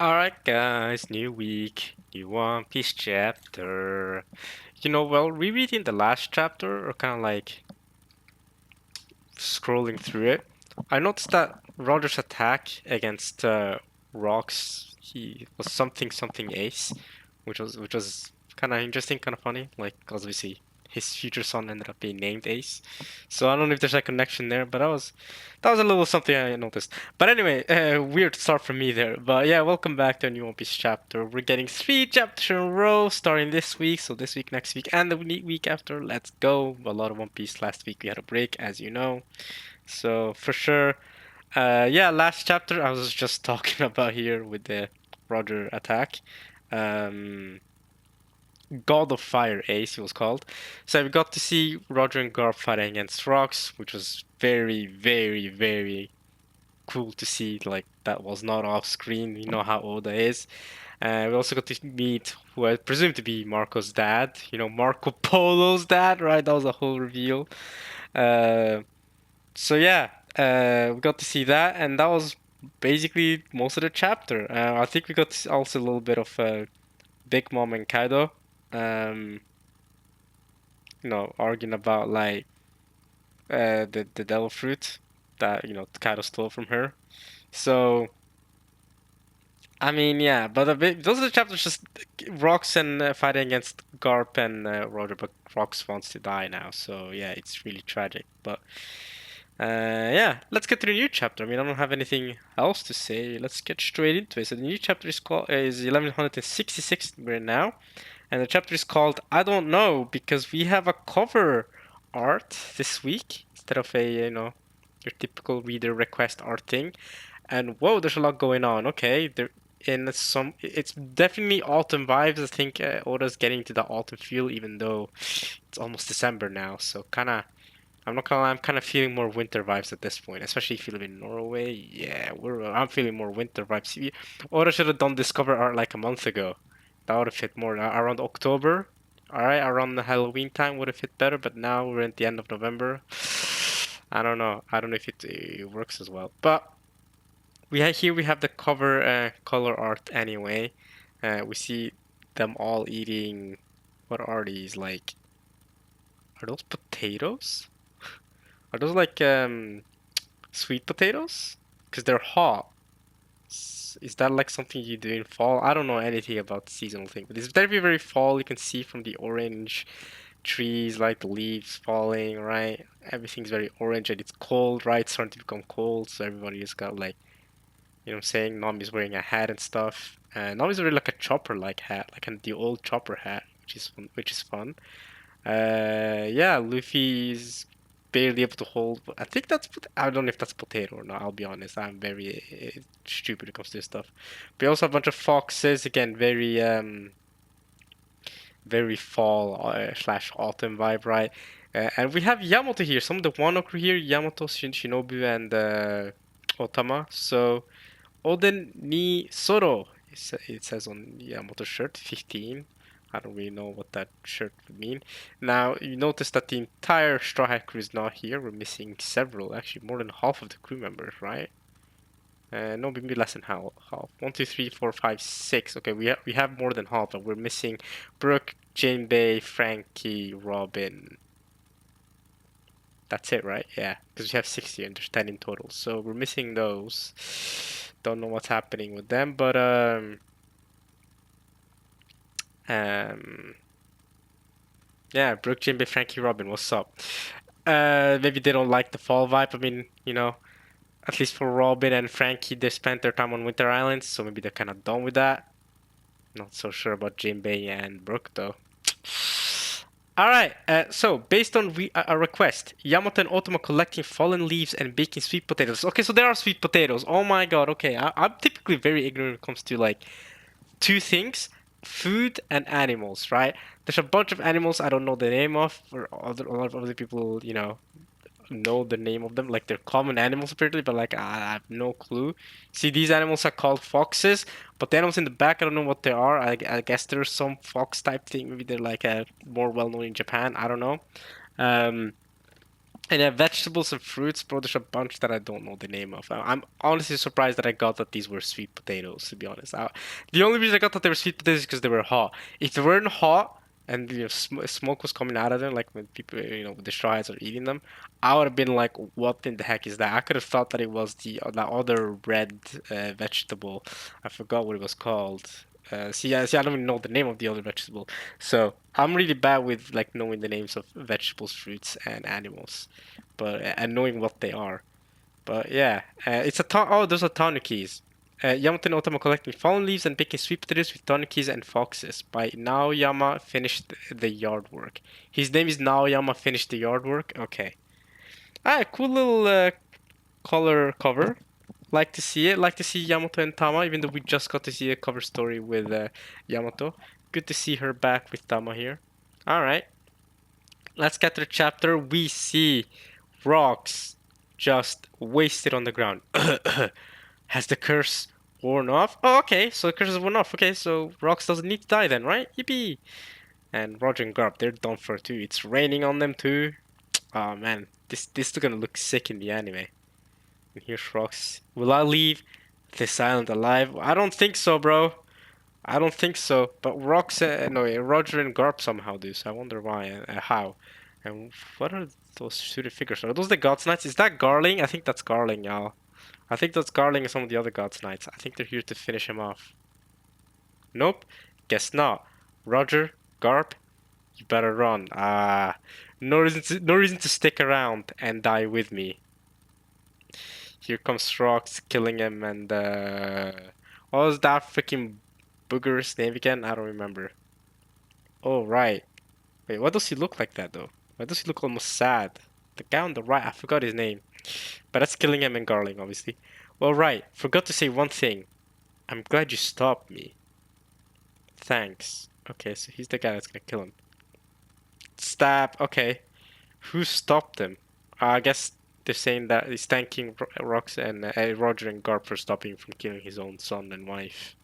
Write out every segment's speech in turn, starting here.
Alright guys, new week, new One Piece chapter. Well, rereading the last chapter or kind of like scrolling through it, I noticed that Roger's attack against Rocks, he was something ace, which was kind of interesting, kind of funny. Like obviously his future son ended up being named Ace, so I don't know if there's a connection there, but that was a little something I noticed. But anyway, weird start from me there. But yeah, welcome back to a new One Piece chapter. We're getting 3 chapters in a row starting this week, so this week, next week, and the week after. Let's go. A lot of One Piece last week. We had a break, as you know. So for sure, yeah, last chapter I was just talking about here with the Roger attack. Um, God of Fire Ace, he was called. So we got to see Roger and Garp fighting against Rocks, which was very, very, very cool to see. Like that was not off screen. You know how Oda is. We also got to meet who I presume to be Marco's dad. Marco Polo's dad, right? That was a whole reveal. Uh, so yeah, we got to see that, and that was basically most of the chapter. I think we got to see also a little bit of Big Mom and Kaido, um, arguing about like the devil fruit that Kaido stole from her. So I mean, yeah, but those are the chapters just Rox and fighting against Garp and Roger, but Rox wants to die now, so yeah, it's really tragic. But yeah, let's get to the new chapter. I mean, I don't have anything else to say. Let's get straight into it. So the new chapter is 1166 right now, and the chapter is called I Don't Know because we have a cover art this week instead of your typical reader request art thing. And whoa, there's a lot going on. Okay, it's definitely autumn vibes. I think Oda's getting to the autumn feel, even though it's almost December now. So I'm not gonna lie, I'm kind of feeling more winter vibes at this point, especially if you live in Norway. Yeah, I'm feeling more winter vibes. Oda should have done this cover art like a month ago. That would have fit more around October. All right, around the Halloween time would have fit better, but now we're at the end of November. I don't know. I don't know if it works as well. But we have the cover color art anyway. We see them all eating. What are these like? Are those potatoes? Are those like sweet potatoes? Because they're hot. Is that like something you do in fall? I don't know anything about the seasonal thing, but it's very fall. You can see from the orange trees, like the leaves falling, right? Everything's very orange and it's cold, right? It's starting to become cold, so everybody has got like, what I'm saying? Nami's wearing a hat and stuff. Nami's wearing like a chopper-like hat, like the old chopper hat, which is fun. Yeah, Luffy's barely able to hold. I think I don't know if that's potato or not. I'll be honest. I'm very stupid when it comes to this stuff. We also have a bunch of foxes. Again, very fall slash autumn vibe, right? And we have Yamato here. Some of the Wano crew here. Yamato, Shinobu, and Otama. So Oden ni Soro. It says on Yamato's shirt, 15. I don't really know what that shirt would mean. Now, you notice that the entire Straw Hat crew is not here. We're missing several, actually, more than half of the crew members, right? No, maybe less than half. 1, 2, 3, 4, 5, 6. Okay, we have more than half, but we're missing Brooke, Jinbei, Frankie, Robin. That's it, right? Yeah, because we have 60 and there's 10 in total. So we're missing those. Don't know what's happening with them, but um, yeah, Brooke, Jinbei, Frankie, Robin, what's up? Maybe they don't like the fall vibe. I mean, at least for Robin and Frankie, they spent their time on Winter Islands, so maybe they're kind of done with that. Not so sure about Jinbei and Brooke though. All right. So based on a request, Yamato and Otama collecting fallen leaves and baking sweet potatoes. Okay, so there are sweet potatoes. Oh my God. Okay, I'm typically very ignorant when it comes to like two things: food and animals. Right? There's a bunch of animals I don't know the name of, or a lot of other people, know the name of them. Like they're common animals apparently, but like I have no clue. See, these animals are called foxes, but the animals in the back, I don't know what they are. I guess there's some fox type thing. Maybe they're like more well known in Japan. I don't know. Um, And yeah, vegetables and fruits, bro. There's a bunch that I don't know the name of. I'm honestly surprised that I got that these were sweet potatoes. To be honest, the only reason I got that they were sweet potatoes is because they were hot. If they weren't hot and smoke was coming out of them, like when people, with the straw hats are eating them, I would have been like, "What in the heck is that?" I could have thought that it was that other red vegetable. I forgot what it was called. See, I don't even know the name of the other vegetable. So I'm really bad with like knowing the names of vegetables, fruits, and animals, but and knowing what they are. But yeah, it's a ton. Oh, those are tanukis. Yamato and Otama collecting fallen leaves and picking sweet potatoes with tanukis and foxes. By Naoyama finished the yard work. His name is Naoyama finished the yard work. Okay. Ah, cool little color cover. Like to see it. Like to see Yamato and Tama, even though we just got to see a cover story with Yamato. Good to see her back with Tama here. All right. Let's get to the chapter. We see rocks just wasted on the ground. Has the curse worn off? Oh, okay. So the curse has worn off. Okay, so Rocks doesn't need to die then, right? Yippee! And Roger and Garp, they're done for too. It's raining on them too. Oh man, this is gonna look sick in the anime. And here's Rocks. Will I leave this island alive? I don't think so, bro. I don't think so. But Rocks, no, Roger and Garp somehow do. So I wonder why, how. And what are those suited figures? Are those the Gods Knights? Is that Garling? I think that's Garling, y'all. I think that's Garling and some of the other Gods Knights. I think they're here to finish him off. Nope. Guess not. Roger, Garp, you better run. No reason to stick around and die with me. Here comes Rocks killing him and what was that freaking booger's name again? I don't remember. Oh right. Wait, why does he look like that though? Why does he look almost sad? The guy on the right, I forgot his name. But that's killing him and Garling, obviously. Well, right. Forgot to say one thing. I'm glad you stopped me. Thanks. Okay, so he's the guy that's gonna kill him. Stab. Okay. Who stopped him? I guess they're saying that he's thanking Rox and Roger and Garp for stopping him from killing his own son and wife.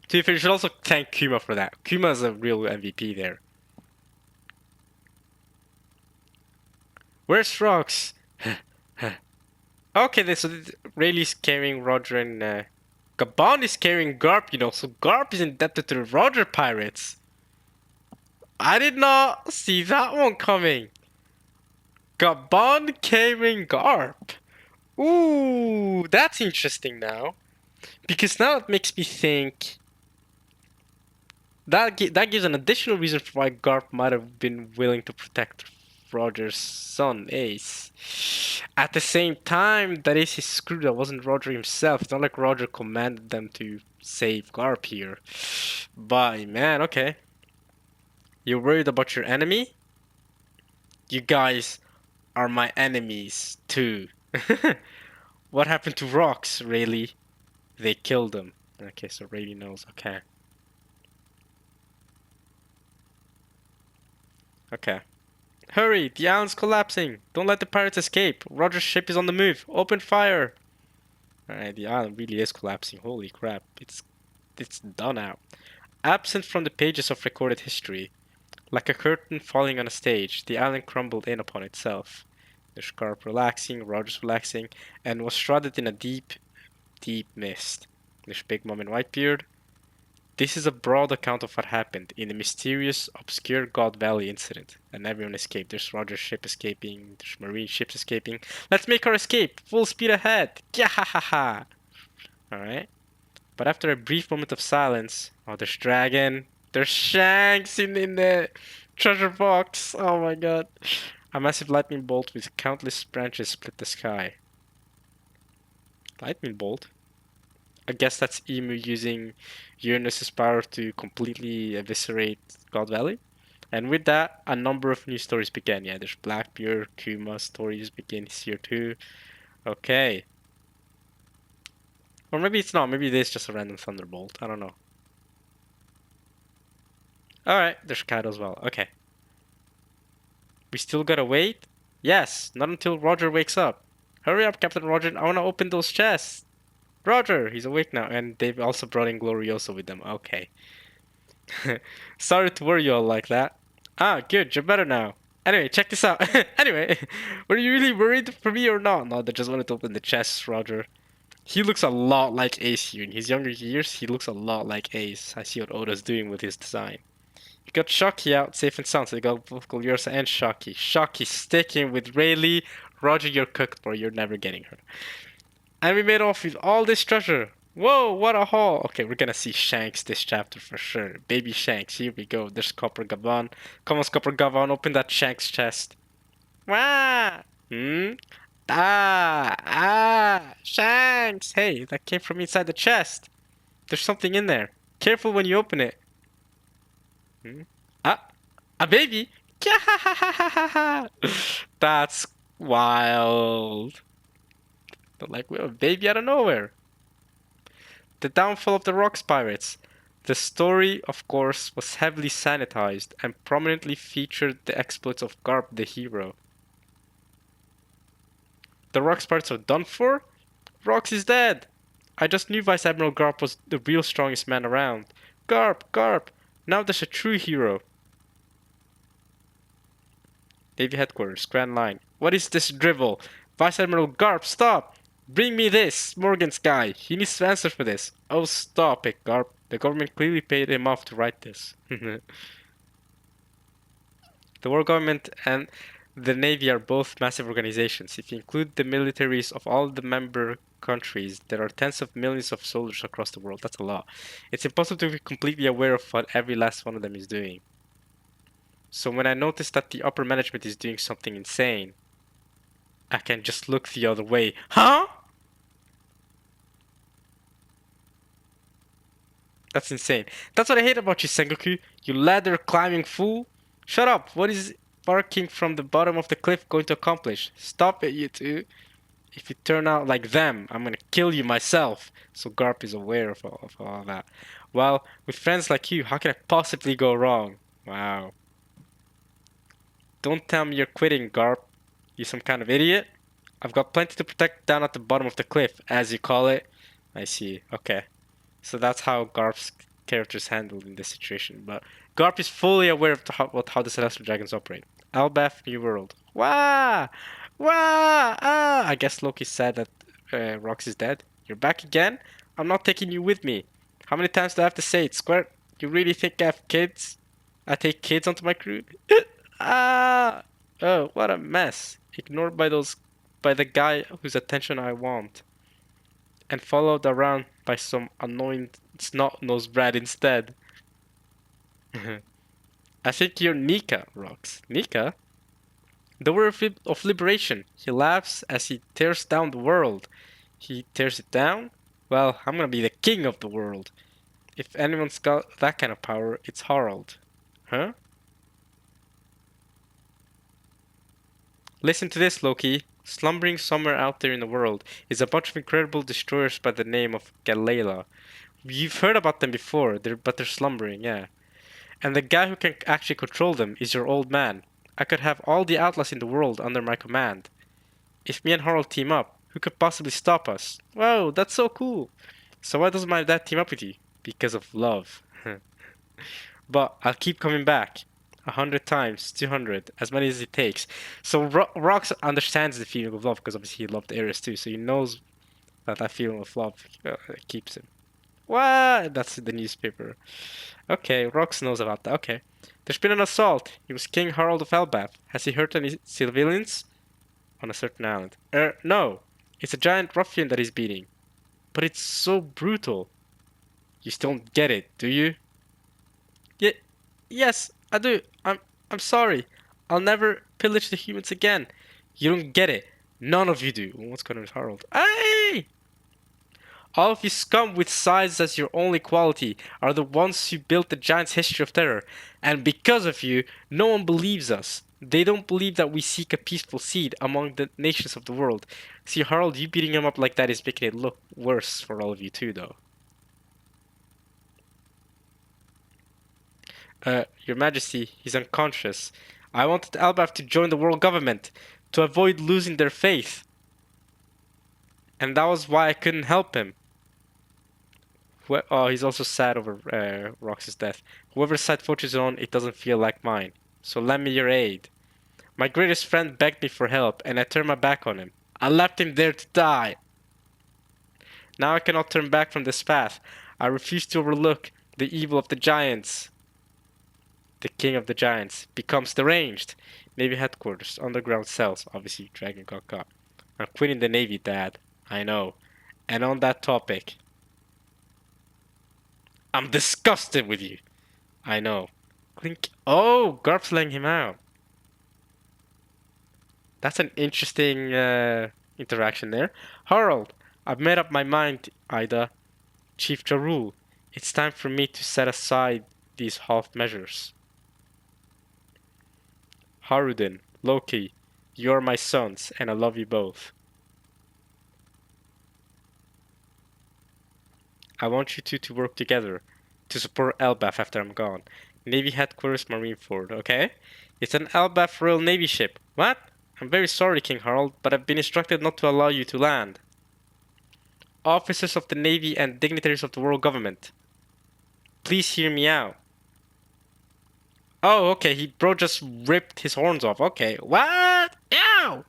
To be fair, you should also thank Kuma for that. Kuma is a real MVP there. Where's Rox? Okay, so Rayleigh's carrying Roger and Gabon is carrying Garp, so Garp is indebted to the Roger Pirates. I did not see that one coming. Gabon carrying Garp. Ooh, that's interesting now. Because now it makes me think that gives an additional reason for why Garp might have been willing to protect Roger's son, Ace. At the same time, that Ace is screwed. That wasn't Roger himself. It's not like Roger commanded them to save Garp here. But man, okay. You're worried about your enemy? You guys are my enemies too. What happened to Rocks, Rayleigh? They killed him. Okay, so Rayleigh knows. Okay. Okay. Hurry! The island's collapsing! Don't let the pirates escape! Roger's ship is on the move! Open fire! Alright, the island really is collapsing. Holy crap. It's done out. Absent from the pages of recorded history, like a curtain falling on a stage, the island crumbled in upon itself. The Scarp relaxing, Rogers relaxing, and was shrouded in a deep, deep mist. There's Big Mom and Whitebeard. This is a broad account of what happened in the mysterious, obscure God Valley incident, and everyone escaped. There's Roger's ship escaping, there's Marine ships escaping. Let's make our escape! Full speed ahead! Yahahaha! Alright. But after a brief moment of silence, oh, there's Dragon, there's Shanks in the treasure box! Oh my god. A massive lightning bolt with countless branches split the sky. Lightning bolt? I guess that's Emu using Uranus's power to completely eviscerate God Valley. And with that, a number of new stories began. Yeah, there's Blackbeard, Kuma stories begin here too. Okay. Or maybe it's not. Maybe it is just a random thunderbolt. I don't know. Alright, there's Kaido as well. Okay. We still gotta wait? Yes, not until Roger wakes up. Hurry up, Captain Roger. I wanna open those chests. Roger, he's awake now. And they've also brought in Glorioso with them. Okay. Sorry to worry you all like that. Ah, good, you're better now. Anyway, check this out. Anyway, were you really worried for me or not? No, they just wanted to open the chest, Roger. He looks a lot like Ace here. In his younger years, he looks a lot like Ace. I see what Oda's doing with his design. You got Shocky out safe and sound, so you got both Gulyorsa and Shocky. Shocky sticking with Rayleigh. Roger, you're cooked, bro. You're never getting her. And we made off with all this treasure. Whoa, what a haul. Okay, we're gonna see Shanks this chapter for sure. Baby Shanks, here we go. There's Copper Gavon. Come on, Copper Gavon, open that Shanks chest. Wah! Hmm? Shanks! Hey, that came from inside the chest. There's something in there. Careful when you open it. Hmm? Ah, a baby? That's wild. Like, we have a baby out of nowhere. The downfall of the Rocks Pirates. The story, of course, was heavily sanitized and prominently featured the exploits of Garp the hero. The Rocks Pirates are done for? Rocks is dead! I just knew Vice Admiral Garp was the real strongest man around. Garp! Garp! Now there's a true hero. Navy Headquarters, Grand Line. What is this drivel? Vice Admiral Garp, stop! Bring me this, Morgan's guy. He needs to answer for this. Oh, stop it, Garp. The government clearly paid him off to write this. The war government and the Navy are both massive organizations. If you include the militaries of all the member countries, there are tens of millions of soldiers across the world. That's a lot. It's impossible to be completely aware of what every last one of them is doing. So when I notice that the upper management is doing something insane, I can just look the other way. Huh? That's insane. That's what I hate about you, Sengoku. You ladder climbing fool. Shut up. What is barking from the bottom of the cliff going to accomplish? Stop it, you two. If you turn out like them, I'm gonna kill you myself. So Garp is aware of all that. Well, with friends like you, how can I possibly go wrong? Wow. Don't tell me you're quitting, Garp. You some kind of idiot? I've got plenty to protect down at the bottom of the cliff, as you call it. I see. Okay. So that's how Garp's character is handled in this situation. But Garp is fully aware of how the Celestial Dragons operate. Elbaf, New World. Wah! Wah! Ah! I guess Loki's sad that Rox is dead. You're back again? I'm not taking you with me. How many times do I have to say it, Square? You really think I have kids? I take kids onto my crew? Ah! Oh, what a mess. Ignored by the guy whose attention I want. And followed around by some annoying snot-nosed brat instead. I think you're Nika, Rox. Nika? The word of liberation. He laughs as he tears down the world. He tears it down? Well, I'm gonna be the king of the world. If anyone's got that kind of power, it's Harald. Huh? Listen to this, Loki. Slumbering somewhere out there in the world is a bunch of incredible destroyers by the name of Galela. You've heard about them before, but they're slumbering, yeah. And the guy who can actually control them is your old man. I could have all the outlaws in the world under my command. If me and Harald team up, who could possibly stop us? Whoa, that's so cool. So why doesn't my dad team up with you? Because of love. But I'll keep coming back. 100 times, 200, as many as it takes. So Rox understands the feeling of love because obviously he loved Ares too. So he knows that that feeling of love keeps him. What? That's the newspaper. Okay, Rox knows about that. Okay. There's been an assault. He was King Harald of Elbaf. Has he hurt any civilians? On a certain island. No. It's a giant ruffian that he's beating. But it's so brutal. You still don't get it, do you? Yeah, yes, I do. I'm sorry. I'll never pillage the humans again. You don't get it. None of you do. What's going on with Harold? Hey! All of you scum with size as your only quality are the ones who built the Giants' history of terror. And because of you, no one believes us. They don't believe that we seek a peaceful seed among the nations of the world. See, Harold, you beating him up like that is making it look worse for all of you too, though. Your Majesty, he's unconscious. I wanted Elbaf to join the world government, to avoid losing their faith. And that was why I couldn't help him. Oh, he's also sad over Rox's death. Whoever side fortune's on, it doesn't feel like mine. So lend me your aid. My greatest friend begged me for help, and I turned my back on him. I left him there to die. Now I cannot turn back from this path. I refuse to overlook the evil of the giants. The king of the giants becomes deranged. Navy headquarters, underground cells. Obviously, Dragon got caught. I'm quitting the Navy, Dad. I know. And on that topic, I'm disgusted with you. I know. Clink. Oh, Garp's letting him out. That's an interesting interaction there. Harold, I've made up my mind, Ida. Chief Jarul, it's time for me to set aside these half measures. Haruden, Loki, you're my sons, and I love you both. I want you two to work together to support Elbaf after I'm gone. Navy headquarters, Marineford, okay? It's an Elbaf Royal Navy ship. What? I'm very sorry, King Harold, but I've been instructed not to allow you to land. Officers of the Navy and dignitaries of the world government, please hear me out. Oh, okay, bro just ripped his horns off. Okay, what? Ow!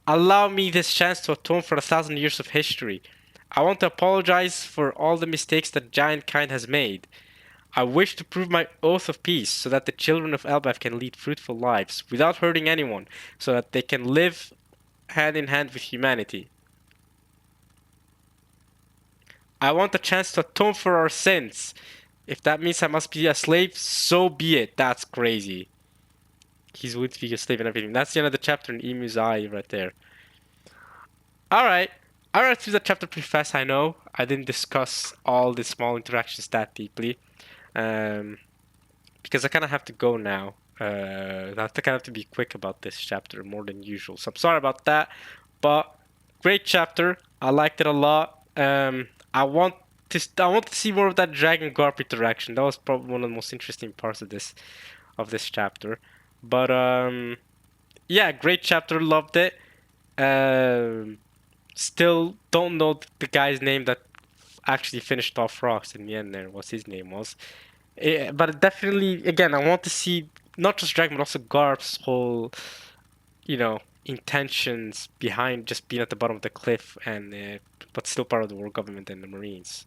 Allow me this chance to atone for 1,000 years of history. I want to apologize for all the mistakes that giant kind has made. I wish to prove my oath of peace so that the children of Elbaf can lead fruitful lives without hurting anyone, so that they can live hand in hand with humanity. I want a chance to atone for our sins. If that means I must be a slave, so be it. That's crazy. He's willing to be a slave and everything. That's the end of the chapter in Emu's Eye right there. Alright. I read through the chapter pretty fast, I know. I didn't discuss all the small interactions that deeply. Because I kind of have to go now. I think I have to be quick about this chapter more than usual. So I'm sorry about that. But great chapter. I liked it a lot. I want to see more of that Dragon Garp interaction. That was probably one of the most interesting parts of this chapter. But yeah, great chapter. Loved it. Still don't know the guy's name that actually finished off Frost in the end there, what his name was. But definitely, again, I want to see not just Dragon, but also Garp's whole, intentions behind just being at the bottom of the cliff and but still part of the world government and the Marines.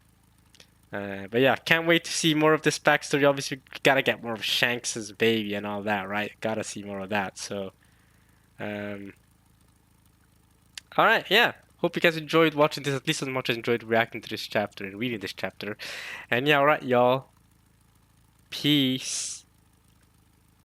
But yeah, can't wait to see more of this backstory. Obviously, gotta get more of Shanks's baby and all that, right? Gotta see more of that. So, all right, yeah. Hope you guys enjoyed watching this at least as much as I enjoyed reacting to this chapter and reading this chapter. And yeah, all right, y'all. Peace.